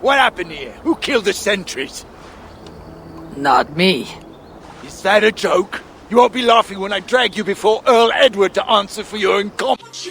What happened here? Who killed the sentries? Not me. Is that a joke? You won't be laughing when I drag you before Earl Edward to answer for your incompetence.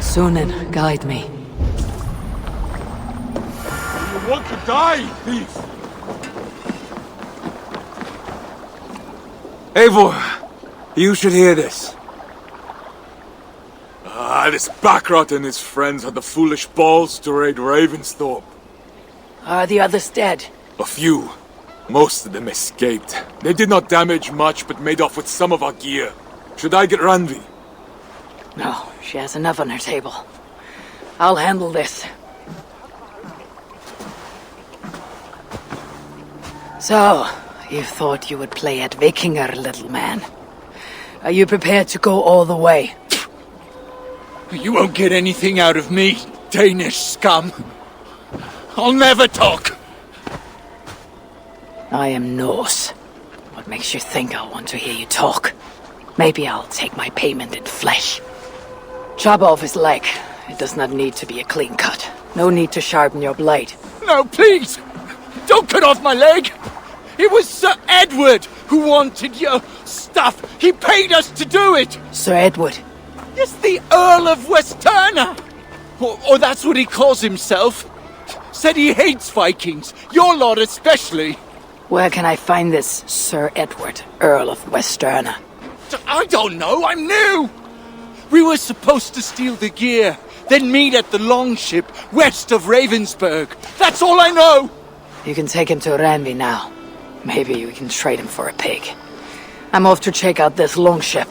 Sunan, guide me. You want to die, thief! EIVOR, you should hear this. This Backrot and his friends had the foolish balls to raid Ravensthorpe. Are the others dead? A few. Most of them escaped. They did not damage much, but made off with some of our gear. Should I get Randvi? No, she has enough on her table. I'll handle this. So, you thought you would play at Vikinger, little man. Are you prepared to go all the way? You won't get anything out of me, Danish scum. I'll never talk. I am Norse. What makes you think I'll want to hear you talk? Maybe I'll take my payment in flesh. Chop off his leg. It does not need to be a clean cut. No need to sharpen your blade. No, please! Don't cut off my leg! It was Sir Edward who wanted your stuff. He paid us to do it! Sir Edward? Yes, the Earl of Westerna! Or that's what he calls himself. Said he hates Vikings, your lot especially. Where can I find this Sir Edward, Earl of Westerna? I don't know, I'm new! We were supposed to steal the gear, then meet at the longship west of Ravensburg. That's all I know! You can take him to Randvi now. Maybe we can trade him for a pig. I'm off to check out this longship.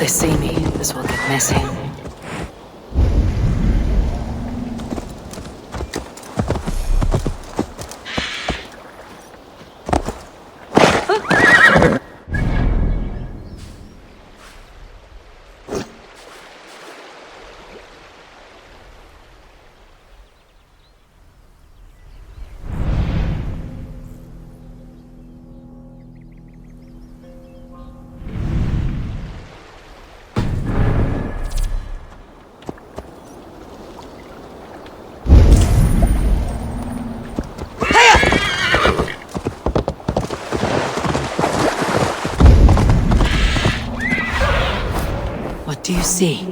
see me, this will get messy. What do you see?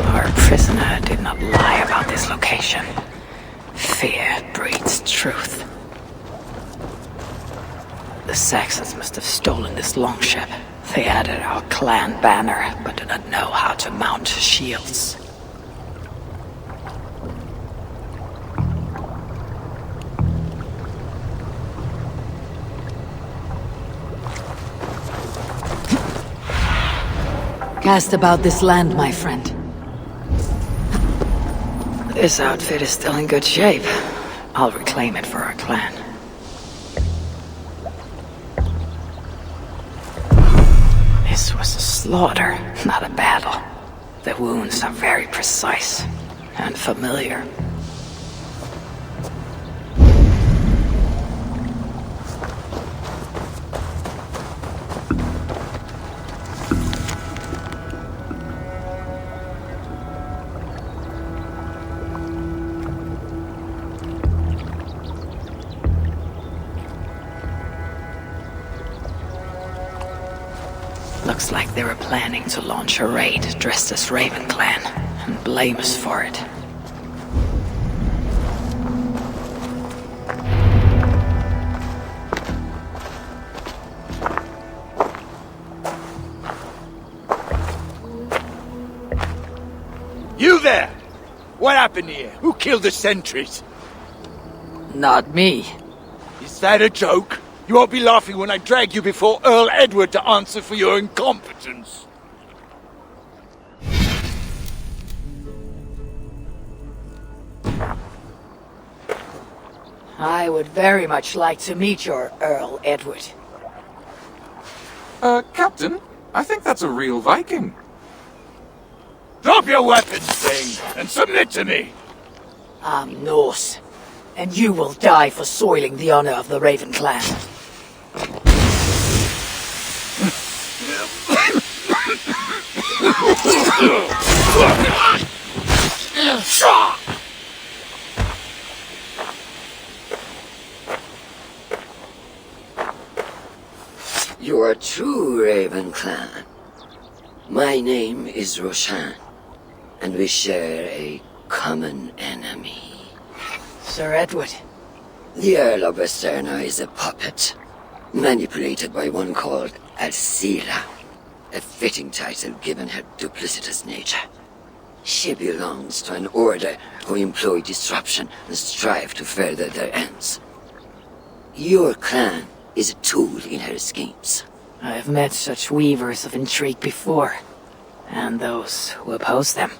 Our prisoner did not lie about this location. Fear breeds truth. The Saxons must have stolen this longship. They added our clan banner, but do not know how to mount shields. Cast about this land, my friend. This outfit is still in good shape. I'll reclaim it for our clan. This was a slaughter, not a battle. The wounds are very precise and familiar. Looks like they were planning to launch a raid dressed as Raven Clan and blame us for it. You there! What happened here? Who killed the sentries? Not me. Is that a joke? You won't be laughing when I drag you before Earl Edward to answer for your incompetence. I would very much like to meet your Earl Edward. Captain, I think that's a real Viking. Drop your weapons, thing, and submit to me! I'm Norse, and you will die for soiling the honor of the Raven Clan. You are true, Raven Clan. My name is Roshan, and we share a common enemy. Sir Edward. The Earl of BERSERKR is a puppet, manipulated by one called Alcila, a fitting title given her duplicitous nature. She belongs to an order who employ disruption and strive to further their ends. Your clan is a tool in her schemes. I have met such weavers of intrigue before, and those who oppose them.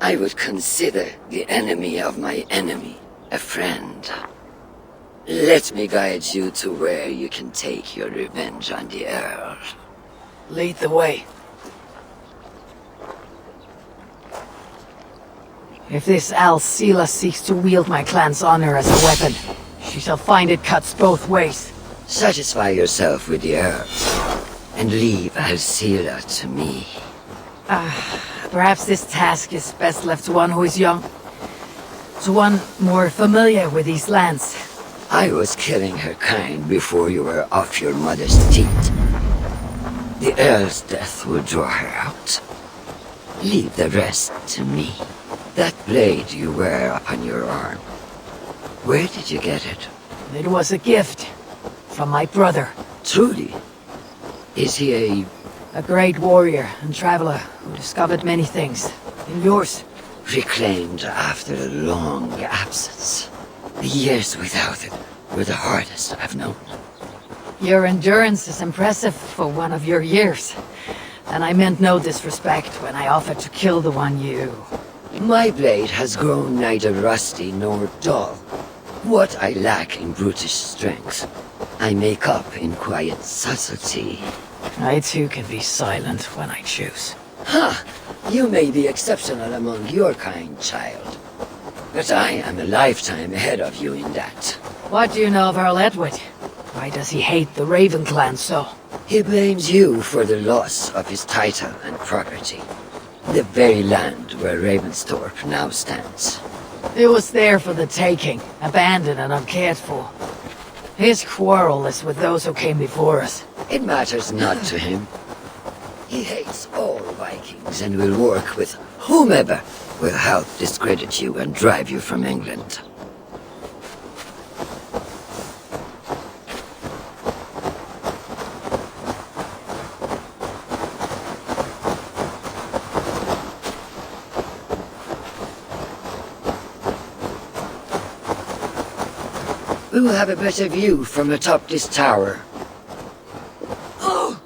I would consider the enemy of my enemy a friend. Let me guide you to where you can take your revenge on the Earl. Lead the way. If this Alcila seeks to wield my clan's honor as a weapon, she shall find it cuts both ways. Satisfy yourself with the Earl, and leave Alcila to me. Perhaps this task is best left to one who is young. To one more familiar with these lands. I was killing her kind before you were off your mother's teat. The Earl's death will draw her out. Leave the rest to me. That blade you wear upon your arm, where did you get it? It was a gift from my brother. Truly? Is he A great warrior and traveler who discovered many things. And yours? reclaimed after a long absence? The years without it were the hardest I've known. Your endurance is impressive for one of your years. And I meant no disrespect when I offered to kill the one you... My blade has grown neither rusty nor dull. What I lack in brutish strength, I make up in quiet subtlety. I too can be silent when I choose. Ha! You may be exceptional among your kind, child. But I am a lifetime ahead of you in that. What do you know of Earl Edward? Why does he hate the Raven clan so? He blames you for the loss of his title and property. The very land where Ravensthorpe now stands. It was there for the taking, abandoned and uncared for. His quarrel is with those who came before us. It matters not to him. He hates all Vikings and will work with whomever will help discredit you and drive you from England. We will have a better view from atop this tower. Oh!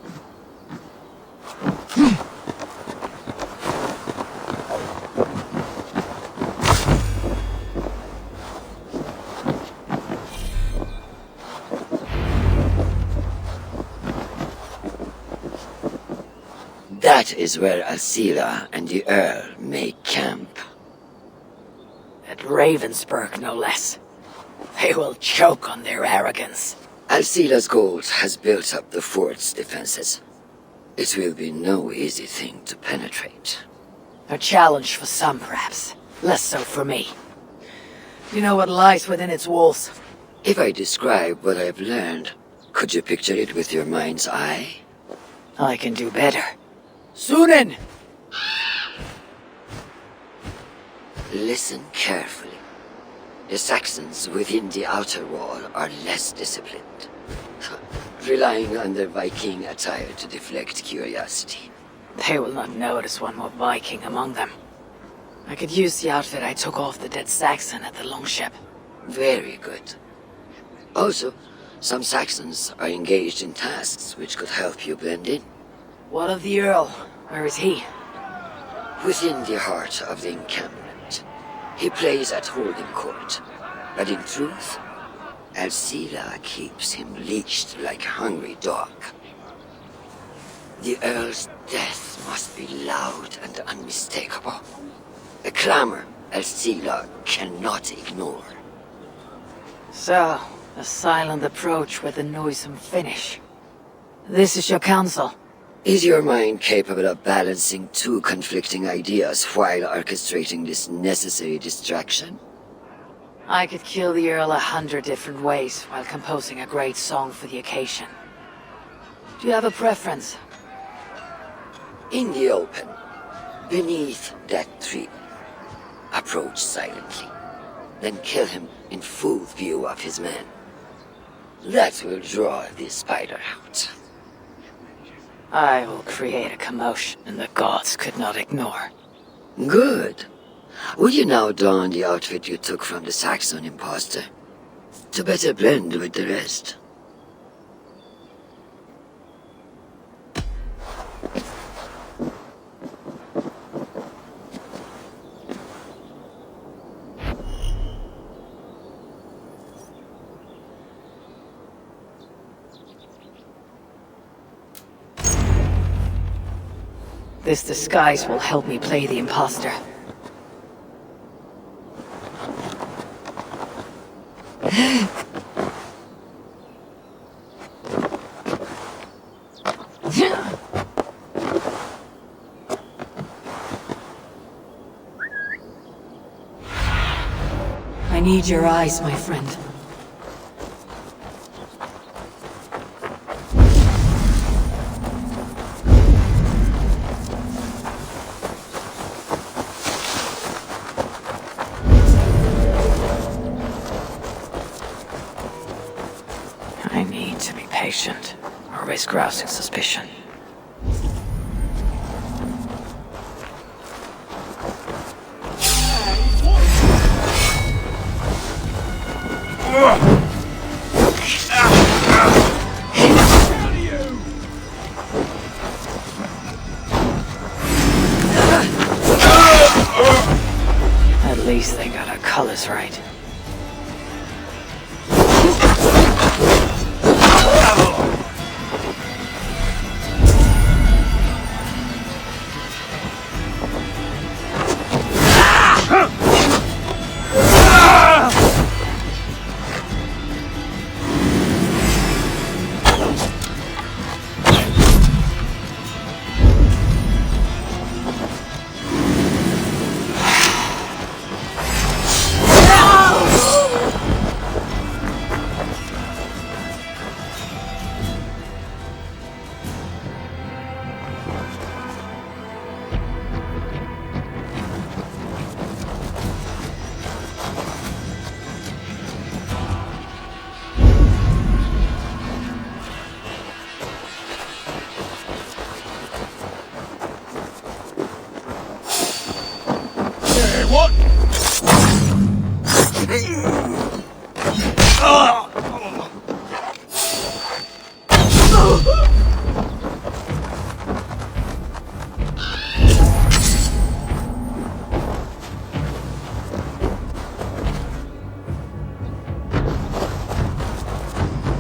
That is where Alcila and the Earl make camp. At Ravensburg, no less. They will choke on their arrogance. Alcila's gold has built up the fort's defenses. It will be no easy thing to penetrate. A challenge for some, perhaps. Less so for me. You know what lies within its walls? If I describe what I've learned, could you picture it with your mind's eye? I can do better. Sunan! Listen carefully. The Saxons within the outer wall are less disciplined, relying on their Viking attire to deflect curiosity. They will not notice one more Viking among them. I could use the outfit I took off the dead Saxon at the longship. Very good. Also, some Saxons are engaged in tasks which could help you blend in. What of the Earl? Where is he? Within the heart of the encampment. He plays at holding court, but in truth, Alcila keeps him leashed like a hungry dog. The Earl's death must be loud and unmistakable. A clamor Alcila cannot ignore. So, a silent approach with a noisome finish. This is your counsel. Is your mind capable of balancing two conflicting ideas while orchestrating this necessary distraction? I could kill the Earl 100 different ways while composing a great song for the occasion. Do you have a preference? In the open, beneath that tree. Approach silently, then kill him in full view of his men. That will draw the spider out. I will create a commotion the gods could not ignore. Good. Will you now don the outfit you took from the Saxon imposter? To better blend with the rest. This disguise will help me play the imposter. I need your eyes, my friend. I need to be patient, or risk rousing suspicion. At least they got our colors right.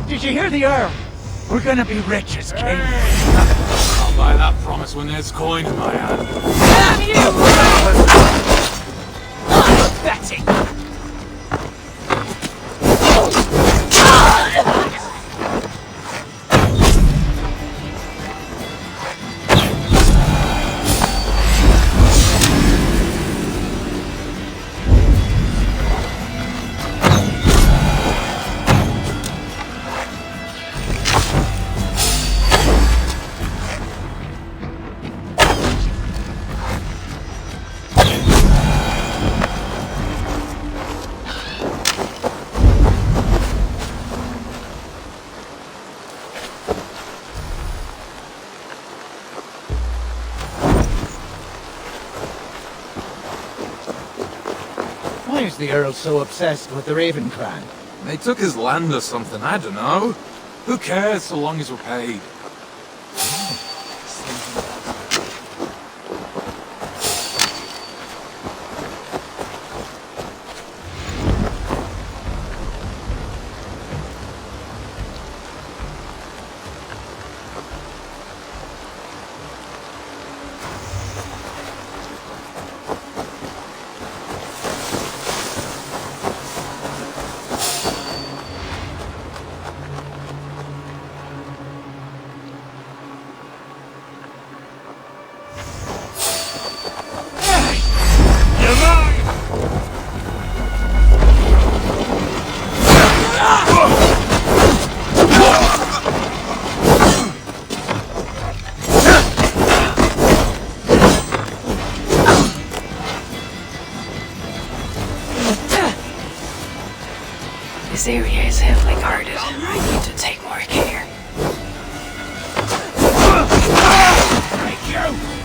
Did you hear the Earl? We're gonna be rich as kings. I'll buy that promise when there's coin in my hand. Damn you! Pathetic! Why is the Earl so obsessed with the Raven clan? They took his land or something, I don't know. Who cares so long as we're paid? This area is heavily guarded. I need to take more care. Thank you!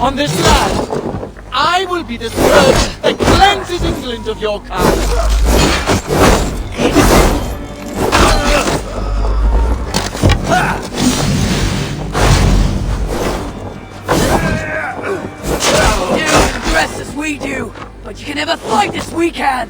On this land, I will be the scourge that cleanses England of your kind. You dress as we do, but but you can never fight as we can!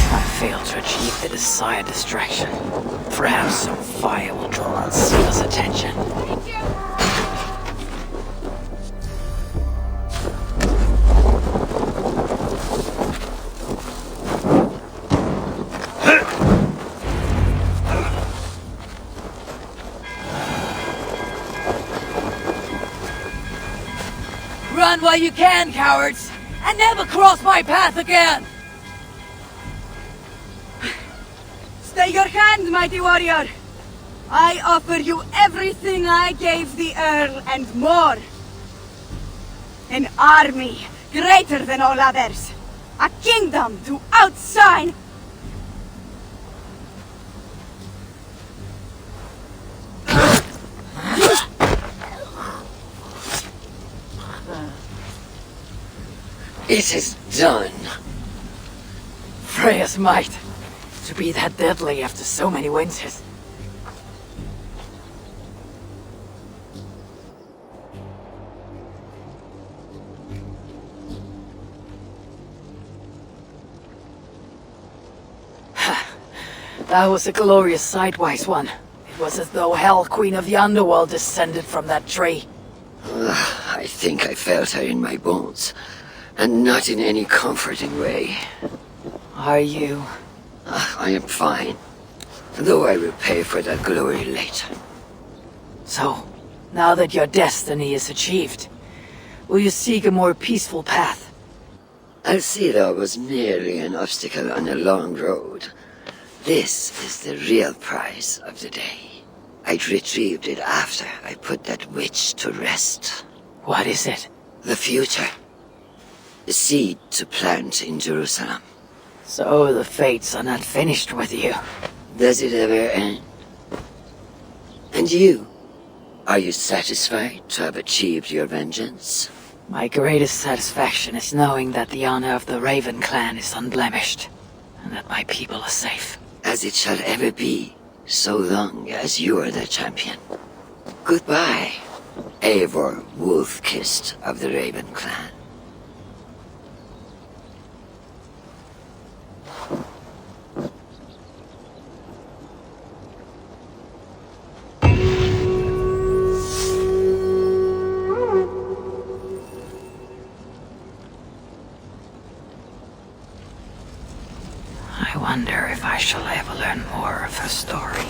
I failed to achieve the desired distraction. Perhaps some fire will draw Alcida's attention. Run while you can, cowards! And never cross my path again! Stay your hand, mighty warrior! I offer you everything I gave the Earl and more! An army greater than all others! A kingdom to outshine! It is done. Freya's might. To be that deadly after so many winters. That was a glorious sidewise one. It was as though Hell, Queen of the Underworld, descended from that tree. I think I felt her in my bones, and not in any comforting way. Are you? I am fine, though I will pay for that glory later. So, now that your destiny is achieved, will you seek a more peaceful path? Alcida was merely an obstacle on a long road. This is the real prize of the day. I retrieved it after I put that witch to rest. What is it? The future. The seed to plant in Jerusalem. So the fates are not finished with you. Does it ever end? And you? Are you satisfied to have achieved your vengeance? My greatest satisfaction is knowing that the honor of the Raven clan is unblemished, and that my people are safe. As it shall ever be, so long as you are their champion. Goodbye, EIVOR Wolf-Kissed of the Raven clan. I wonder if I shall ever learn more of her story.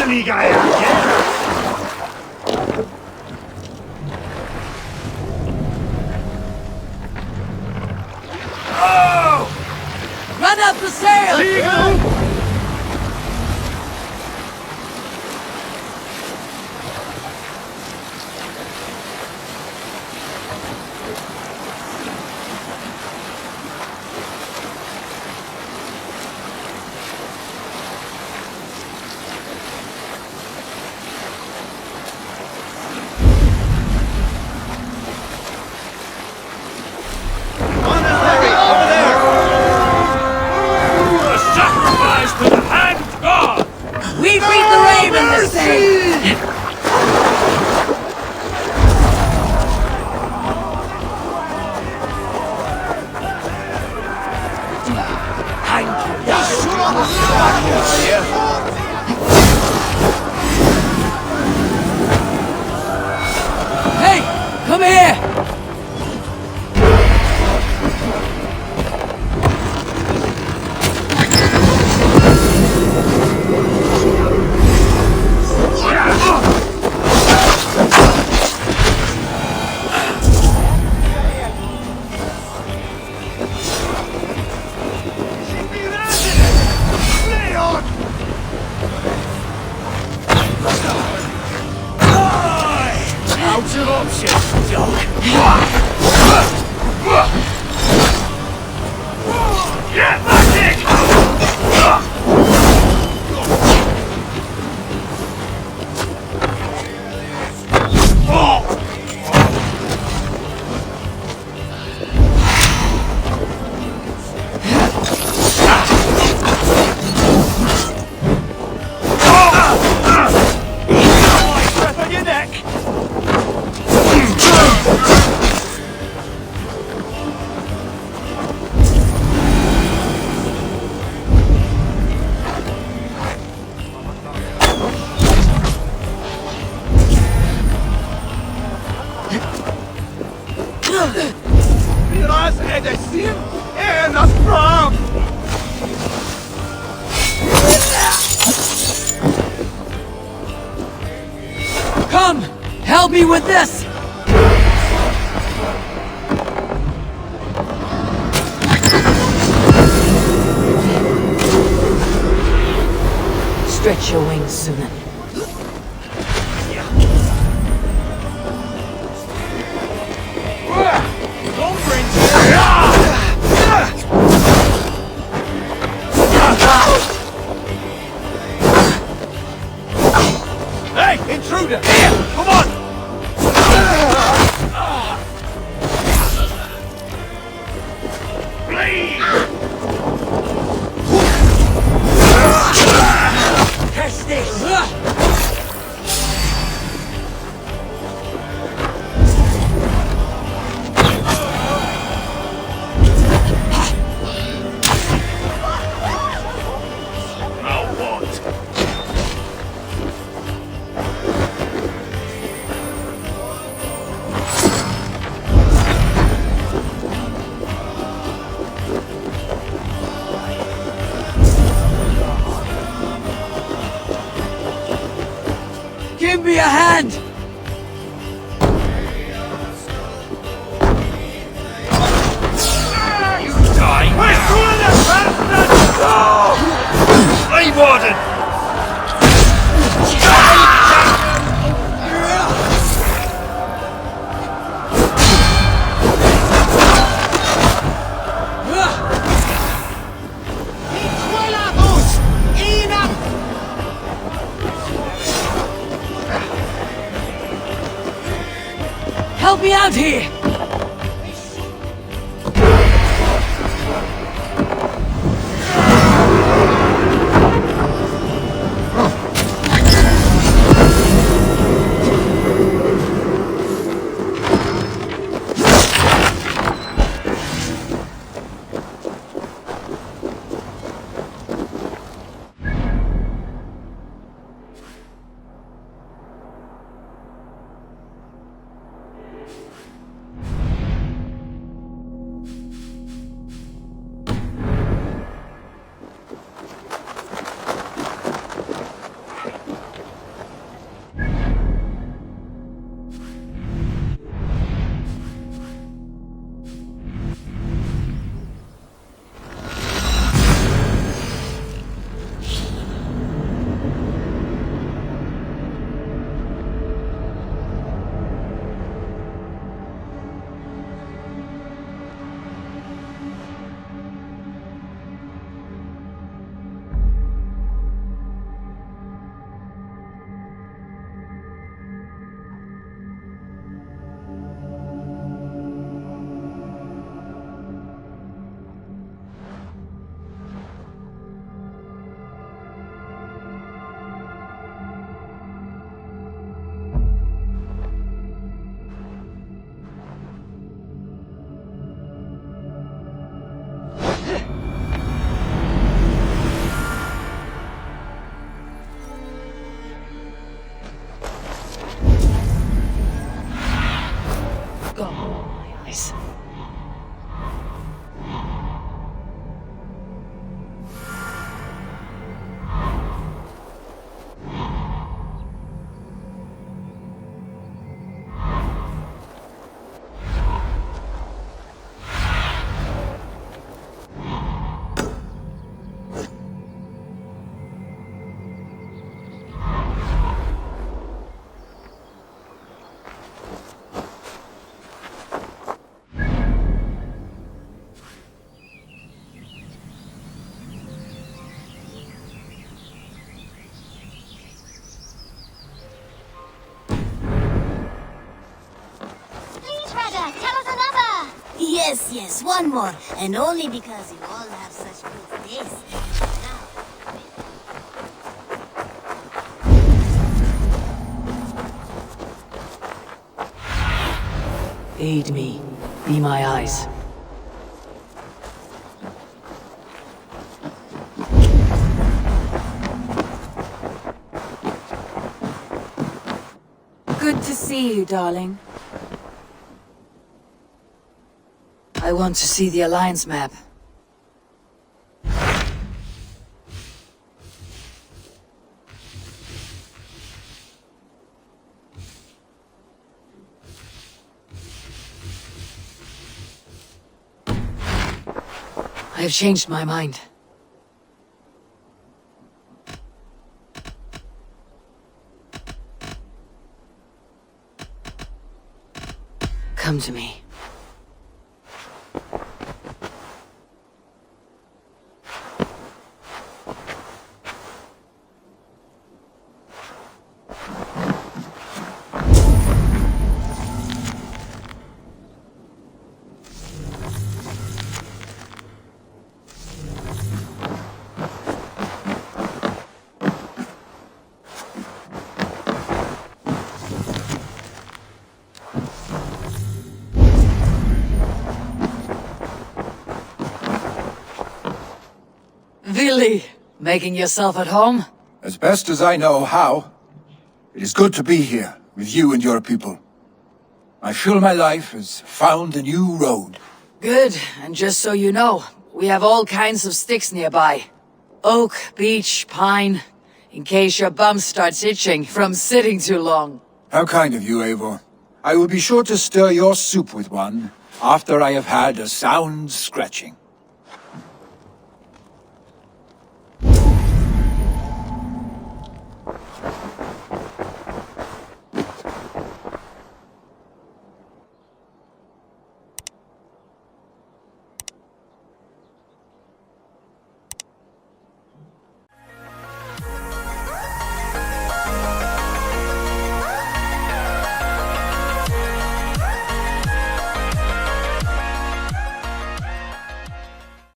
funny guy out here. Run up the sail! We beat the raven this day! Hey! Come here! Come! Help me with this! Stretch your wings, Sunan. Hey, intruder! Here, come on! Please! Catch this! Now what? Give me a hand! You die! We're through the bastard! Oh! Leave Warden! Help me out here! Yes, one more. And only because you all have such good taste. Aid me. Be my eyes. Good to see you, darling. I want to see the Alliance map. I have changed my mind. Come to me. Really? Making yourself at home? As best as I know how. It is good to be here, with you and your people. I feel my life has found a new road. Good, and just so you know, we have all kinds of sticks nearby. Oak, beech, pine, in case your bum starts itching from sitting too long. How kind of you, EIVOR. I will be sure to stir your soup with one, after I have had a sound scratching.